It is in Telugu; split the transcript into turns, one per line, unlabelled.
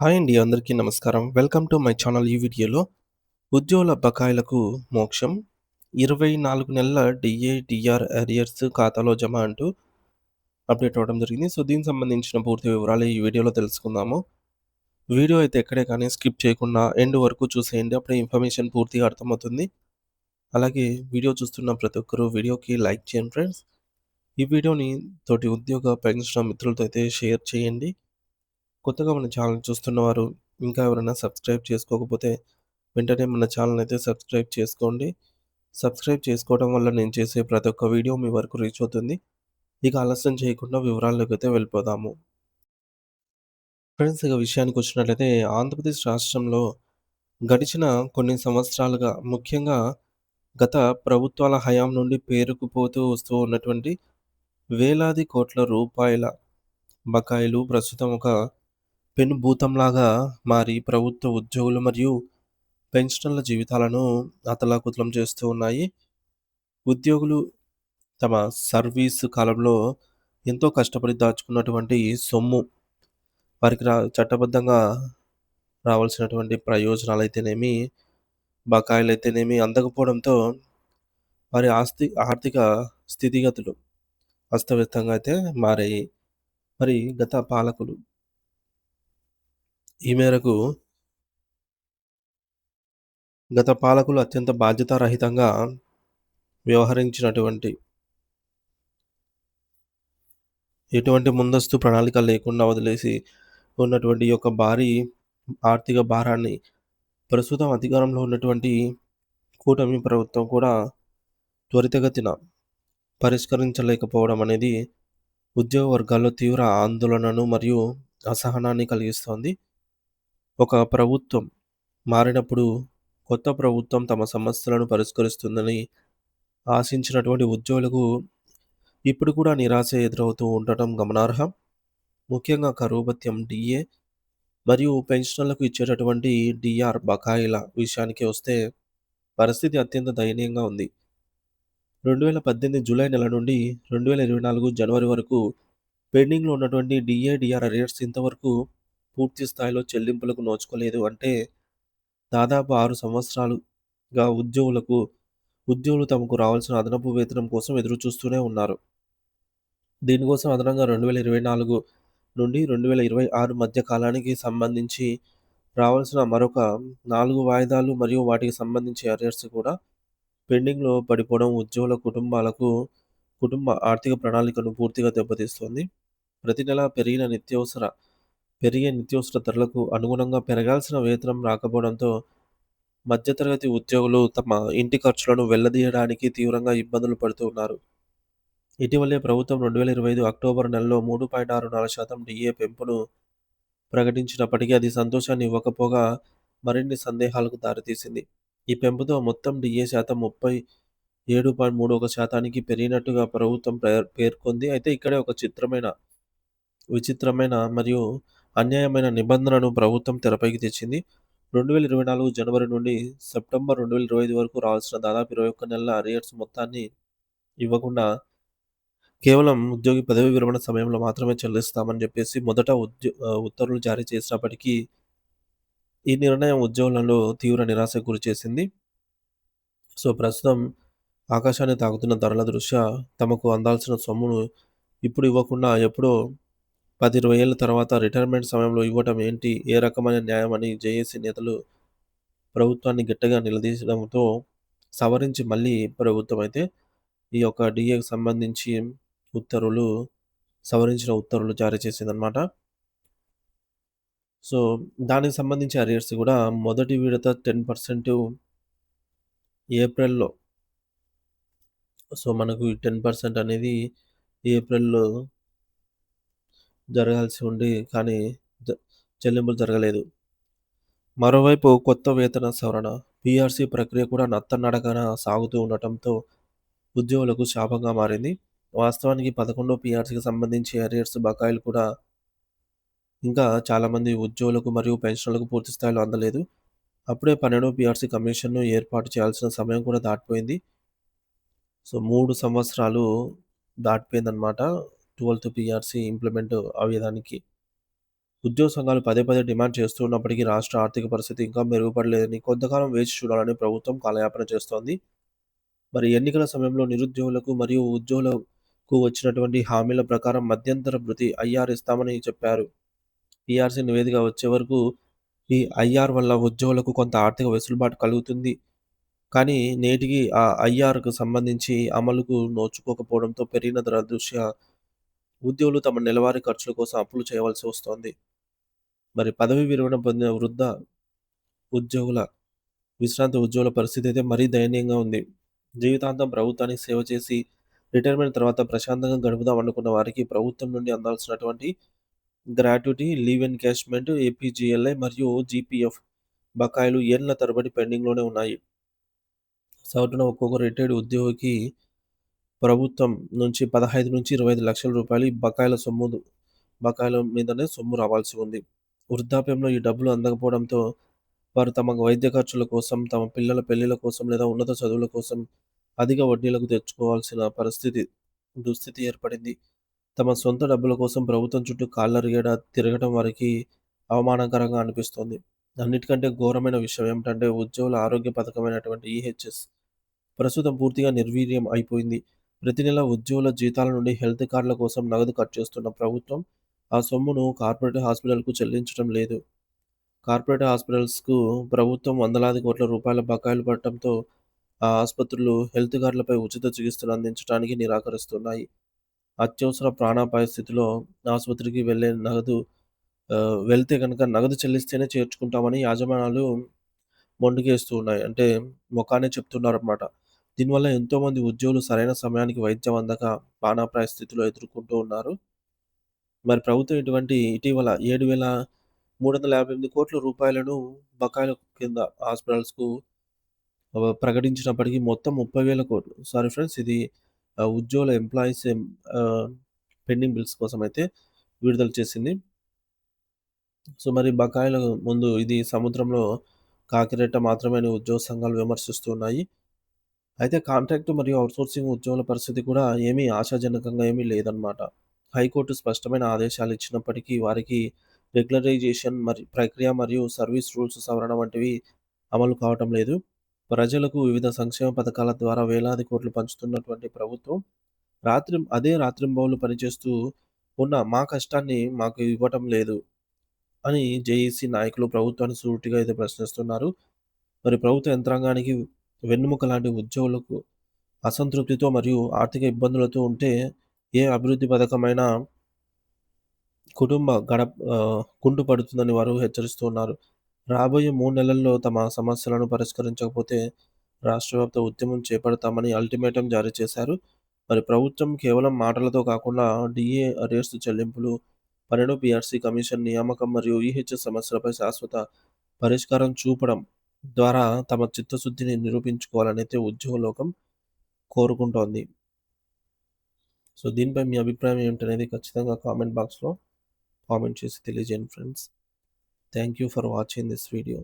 హాయ్ అండి. అందరికీ నమస్కారం. Welcome to my channel. ఈ వీడియోలో ఉద్యోగుల బకాయిలకు మోక్షం 24 నెలల డీఏ, డీఆర్ అరియర్స్ ఖాతాలో జమ అంటూ అప్డేట్ అవ్వడం జరిగింది. సో, దీనికి సంబంధించిన పూర్తి వివరాలు ఈ వీడియోలో తెలుసుకుందాము. వీడియో అయితే ఎక్కడే కానీ స్కిప్ చేయకుండా ఎండ్ వరకు చూసేయండి. అప్పుడే ఇన్ఫర్మేషన్ పూర్తిగా అర్థమవుతుంది. అలాగే వీడియో చూస్తున్న ప్రతి ఒక్కరు వీడియోకి లైక్ చేయండి ఫ్రెండ్స్. ఈ వీడియోని తోటి ఉద్యోగ పెన్షన్ మిత్రులతో అయితే షేర్ చేయండి. కొత్తగా మన ఛానల్ చూస్తున్నవారు ఇంకా ఎవరైనా సబ్స్క్రైబ్ చేసుకోకపోతే వెంటనే మన ఛానల్ అయితే సబ్స్క్రైబ్ చేసుకోండి. సబ్స్క్రైబ్ చేసుకోవడం వల్ల నేను చేసే ప్రతి ఒక్క వీడియో మీ వరకు రీచ్ అవుతుంది. ఇక ఆలస్యం చేయకుండా వివరాల్లోకి అయితే వెళ్ళిపోదాము. ఫ్రెండ్స్, ఇక విషయానికి వచ్చినట్లయితే ఆంధ్రప్రదేశ్ రాష్ట్రంలో గడిచిన కొన్ని సంవత్సరాలుగా ముఖ్యంగా గత ప్రభుత్వాల హయాం నుండి పేరుకుపోతూ వస్తూ ఉన్నటువంటి వేలాది కోట్ల రూపాయల బకాయిలు ప్రస్తుతం ఒక పెనుభూతంలాగా మారి ప్రభుత్వ ఉద్యోగులు మరియు పెన్షనర్ల జీవితాలను అతలాకుతలం చేస్తూ ఉన్నాయి. ఉద్యోగులు తమ సర్వీస్ కాలంలో ఎంతో కష్టపడి దాచుకున్నటువంటి సొమ్ము వారికి చట్టబద్ధంగా రావాల్సినటువంటి ప్రయోజనాలైతేనేమి, బకాయిలైతేనేమి అందకపోవడంతో వారి ఆర్థిక స్థితిగతులు అస్తవ్యస్తంగా అయితే మారాయి. మరి ఈ మేరకు గత పాలకులు అత్యంత బాధ్యతారహితంగా వ్యవహరించినటువంటి ఎటువంటి ముందస్తు ప్రణాళిక లేకుండా వదిలేసి ఉన్నటువంటి ఈ యొక్క భారీ ఆర్థిక భారాన్ని ప్రస్తుతం అధికారంలో ఉన్నటువంటి కూటమి ప్రభుత్వం కూడా త్వరితగతిన పరిష్కరించలేకపోవడం అనేది ఉద్యోగ వర్గాల్లో తీవ్ర ఆందోళనను మరియు అసహనాన్ని కలిగిస్తోంది. ఒక ప్రభుత్వం మారినప్పుడు కొత్త ప్రభుత్వం తమ సమస్యలను పరిష్కరిస్తుందని ఆశించినటువంటి ఉద్యోగులకు ఇప్పుడు కూడా నిరాశ ఎదురవుతూ ఉండటం గమనార్హం. ముఖ్యంగా కరువు భత్యం డిఏ మరియు పెన్షనర్లకు ఇచ్చేటటువంటి డిఆర్ బకాయిల విషయానికి వస్తే పరిస్థితి అత్యంత దయనీయంగా ఉంది. 2018 జూలై నెల నుండి 2024 జనవరి వరకు పెండింగ్‌లో ఉన్నటువంటి డిఏ, డిఆర్ అరియర్స్ ఇంతవరకు పూర్తి స్థాయిలో చెల్లింపులకు నోచుకోలేదు. అంటే దాదాపు 6 సంవత్సరాలుగా ఉద్యోగులు తమకు రావాల్సిన అదనపు వేతనం కోసం ఎదురుచూస్తూనే ఉన్నారు. దీనికోసం అదనంగా 2024 నుండి 2026 మధ్య కాలానికి సంబంధించి రావాల్సిన మరొక 4 వాయిదాలు మరియు వాటికి సంబంధించి అరియర్స్ కూడా పెండింగ్‌లో పడిపోవడం ఉద్యోగుల కుటుంబ ఆర్థిక ప్రణాళికను పూర్తిగా దెబ్బతీస్తోంది. ప్రతి నెల పెరిగే నిత్యావసర ధరలకు అనుగుణంగా పెరగాల్సిన వేతనం రాకపోవడంతో మధ్యతరగతి ఉద్యోగులు తమ ఇంటి ఖర్చులను వెళ్లదీయడానికి తీవ్రంగా ఇబ్బందులు పడుతూ ఉన్నారు. ఇటీవలే ప్రభుత్వం 2025 అక్టోబర్ నెలలో 3.64% డిఏ పెంపును ప్రకటించినప్పటికీ అది సంతోషాన్ని ఇవ్వకపోగా మరిన్ని సందేహాలకు దారితీసింది. ఈ పెంపుతో మొత్తం డిఏ శాతం 37.31% పెరిగినట్టుగా ప్రభుత్వం పేర్కొంది. అయితే ఇక్కడే ఒక విచిత్రమైన మరియు అన్యాయమైన నిబంధనను ప్రభుత్వం తెరపైకి తెచ్చింది. 2024 జనవరి నుండి సెప్టెంబర్ 2025 వరకు రావాల్సిన దాదాపు 21 నెలల అరియర్స్ మొత్తాన్ని ఇవ్వకుండా కేవలం ఉద్యోగి పదవీ విరమణ సమయంలో మాత్రమే చెల్లిస్తామని చెప్పేసి మొదట ఉత్తర్వులు జారీ చేసినప్పటికీ ఈ నిర్ణయం ఉద్యోగులను తీవ్ర నిరాశకు గురిచేసింది. సో, ప్రస్తుతం ఆకాశాన్ని తాకుతున్న ధరల దృష్ట్యా తమకు అందాల్సిన సొమ్మును ఇప్పుడు ఇవ్వకుండా ఎప్పుడో 10, 20 ఏళ్ల తర్వాత రిటైర్మెంట్ సమయంలో ఇవ్వటం ఏంటి? ఏ రకమైన న్యాయం అని జేఏసీ నేతలు ప్రభుత్వాన్ని గట్టిగా నిలదీయడంతో సవరించి మళ్ళీ ప్రభుత్వం అయితే ఈ యొక్క డీఏకి సంబంధించి ఉత్తర్వులు సవరించిన ఉత్తర్వులు జారీ చేసిందనమాట. సో, దానికి సంబంధించి అరియర్స్ కూడా మొదటి విడత 10% ఏప్రిల్‌లో. సో, మనకు ఈ 10% అనేది ఏప్రిల్‌లో జరగాల్సి ఉండి కానీ జ చెల్లింపులు జరగలేదు. మరోవైపు కొత్త వేతన సవరణ, పీఆర్సీ ప్రక్రియ కూడా నత్తనడకన సాగుతూ ఉండటంతో ఉద్యోగులకు శాపంగా మారింది. వాస్తవానికి 11వ పీఆర్సీకి సంబంధించి అరియర్స్ బకాయిలు కూడా ఇంకా చాలామంది ఉద్యోగులకు మరియు పెన్షనర్లకు పూర్తి స్థాయిలో అందలేదు. అప్పుడే 12వ పీఆర్సీ కమిషన్‌ను ఏర్పాటు చేయాల్సిన సమయం కూడా దాటిపోయింది. సో, 3 సంవత్సరాలు దాటిపోయిందనమాట 12థ్ పీఆర్సీ ఇంప్లిమెంట్ అయ్యేదానికి. ఉద్యోగ సంఘాలు పదే పదే డిమాండ్ చేస్తూ ఉన్నప్పటికీ రాష్ట్ర ఆర్థిక పరిస్థితి ఇంకా మెరుగుపడలేదని కొంతకాలం వేచి చూడాలని ప్రభుత్వం కాలయాపన చేస్తోంది. మరి ఎన్నికల సమయంలో నిరుద్యోగులకు మరియు ఉద్యోగులకు వచ్చినటువంటి హామీల ప్రకారం మధ్యంతర భృతి ఐఆర్ ఇస్తామని చెప్పారు. పీఆర్సీ నివేదిక వచ్చే వరకు ఈ ఐఆర్ వల్ల ఉద్యోగులకు కొంత ఆర్థిక వెసులుబాటు కలుగుతుంది. కానీ నేటికి ఆ ఐఆర్‌కు సంబంధించి అమలుకు నోచుకోకపోవడంతో పెరిగిన ధర దృష్ట్యా ఉద్యోగులు తమ నెలవారీ ఖర్చుల కోసం అప్పులు చేయవలసి వస్తోంది. మరి పదవీ విరమణ పొందిన వృద్ధ ఉద్యోగుల విశ్రాంత ఉద్యోగుల పరిస్థితి అయితే మరీ దయనీయంగా ఉంది. జీవితాంతం ప్రభుత్వానికి సేవ చేసి రిటైర్మెంట్ తర్వాత ప్రశాంతంగా గడుపుదాం అనుకున్న వారికి ప్రభుత్వం నుండి అందాల్సినటువంటి గ్రాట్యుటీ, లీవ్ ఎన్‌క్యాష్‌మెంట్, ఏపీజీఎల్ఐ మరియు జీపీఎఫ్ బకాయిలు ఏళ్ల తరబడి పెండింగ్‌లోనే ఉన్నాయి. సగటున ఒక్కొక్క రిటైర్డ్ ఉద్యోగికి ప్రభుత్వం నుంచి 15-25 లక్షల రూపాయలు ఈ బకాయిల మీదనే సొమ్ము రావాల్సి ఉంది. వృద్ధాప్యంలో ఈ డబ్బులు అందకపోవడంతో వారు తమ వైద్య ఖర్చుల కోసం, తమ పిల్లల పెళ్లిళ్ల కోసం లేదా ఉన్నత చదువుల కోసం అధిక వడ్డీలకు తెచ్చుకోవాల్సిన దుస్థితి ఏర్పడింది. తమ సొంత డబ్బుల కోసం ప్రభుత్వం చుట్టూ కాళ్ళరిగేలా తిరగడం వారికి అవమానకరంగా అనిపిస్తోంది. అన్నిటికంటే ఘోరమైన విషయం ఏమిటంటే ఉద్యోగుల ఆరోగ్య పథకమైనటువంటి ఈహెచ్ఎస్ ప్రస్తుతం పూర్తిగా నిర్వీర్యం అయిపోయింది. ప్రతి నెల ఉద్యోగుల జీతాల నుండి హెల్త్ కార్డుల కోసం నగదు కట్ చేస్తున్న ప్రభుత్వం ఆ సొమ్మును కార్పొరేట్ హాస్పిటల్‌కు చెల్లించడం లేదు. కార్పొరేట్ హాస్పిటల్స్‌కు ప్రభుత్వం వందలాది కోట్ల రూపాయల బకాయిలు పడటంతో ఆ ఆసుపత్రులు హెల్త్ కార్డులపై ఉచిత చికిత్సలు అందించడానికి నిరాకరిస్తున్నాయి. అత్యవసర ప్రాణాపాయ స్థితిలో ఆసుపత్రికి వెళ్తే గనక నగదు చెల్లిస్తేనే చేర్చుకుంటామని యాజమాన్యాలు మొండికేస్తూ ఉన్నాయి. అంటే మొఖానే చెప్తున్నారన్నమాట. దీనివల్ల ఎంతోమంది ఉద్యోగులు సరైన సమయానికి వైద్యం అందక ప్రాణాపాయ స్థితిలో ఎదుర్కొంటూ ఉన్నారు. మరి ప్రభుత్వం ఇటీవల 7,358 కోట్ల రూపాయలను బకాయిల కింద హాస్పిటల్స్‌కు ప్రకటించినప్పటికీ మొత్తం 30,000 కోట్లు. సారీ ఫ్రెండ్స్, ఇది ఉద్యోగుల ఆహ్, పెండింగ్ బిల్స్ కోసమైతే విడుదల చేసింది. సో, మరి బకాయిల ముందు ఇది సముద్రంలో కాకిరెట్ట మాత్రమే అని ఉద్యోగ సంఘాలు విమర్శిస్తూ ఉన్నాయి. అయితే కాంట్రాక్ట్ మరియు ఔట్‌సోర్సింగ్ ఉద్యోగుల పరిస్థితి కూడా ఏమీ ఆశాజనకంగా ఏమీ లేదన్నమాట. హైకోర్టు స్పష్టమైన ఆదేశాలు ఇచ్చినప్పటికీ వారికి రెగ్యులరైజేషన్ ప్రక్రియ మరియు సర్వీస్ రూల్స్ సవరణ వంటివి అమలు కావటం లేదు. ప్రజలకు వివిధ సంక్షేమ పథకాల ద్వారా వేలాది కోట్లు పంచుతున్నటువంటి ప్రభుత్వం రాత్రింబవళ్లు పనిచేస్తూ ఉన్న మా కష్టాన్ని మాకు ఇవ్వటం లేదు అని జేఏసీ నాయకులు ప్రభుత్వాన్ని సూటిగా అయితే ప్రశ్నిస్తున్నారు. మరి ప్రభుత్వ యంత్రాంగానికి వెన్నెముక లాంటి ఉద్యోగులకు అసంతృప్తితో మరియు ఆర్థిక ఇబ్బందులతో ఉంటే ఏ అభివృద్ధి పథకమైనా కుంటుపడుతుందని వారు హెచ్చరిస్తున్నారు. రాబోయే 3 నెలల్లో తమ సమస్యలను పరిష్కరించకపోతే రాష్ట్రవ్యాప్త ఉద్యమం చేపడతామని అల్టిమేటం జారీ చేశారు. మరి ప్రభుత్వం కేవలం మాటలతో కాకుండా డీఏ అరియర్స్ చెల్లింపులు, 12 పీఆర్సీ కమిషన్ నియామకం మరియు ఈహెచ్ఎస్ సమస్యలపై శాశ్వత పరిష్కారం చూపడం ద్వారా తమ చిత్తశుద్ధిని నిరూపించుకోవాలనైతే ఉద్యోగ లోకం కోరుకుంటోంది. సో, దీనిపై మీ అభిప్రాయం ఏమిటనేది ఖచ్చితంగా కామెంట్ బాక్స్‌లో కామెంట్ చేసి తెలియజేయండి friends. Thank you for watching this video.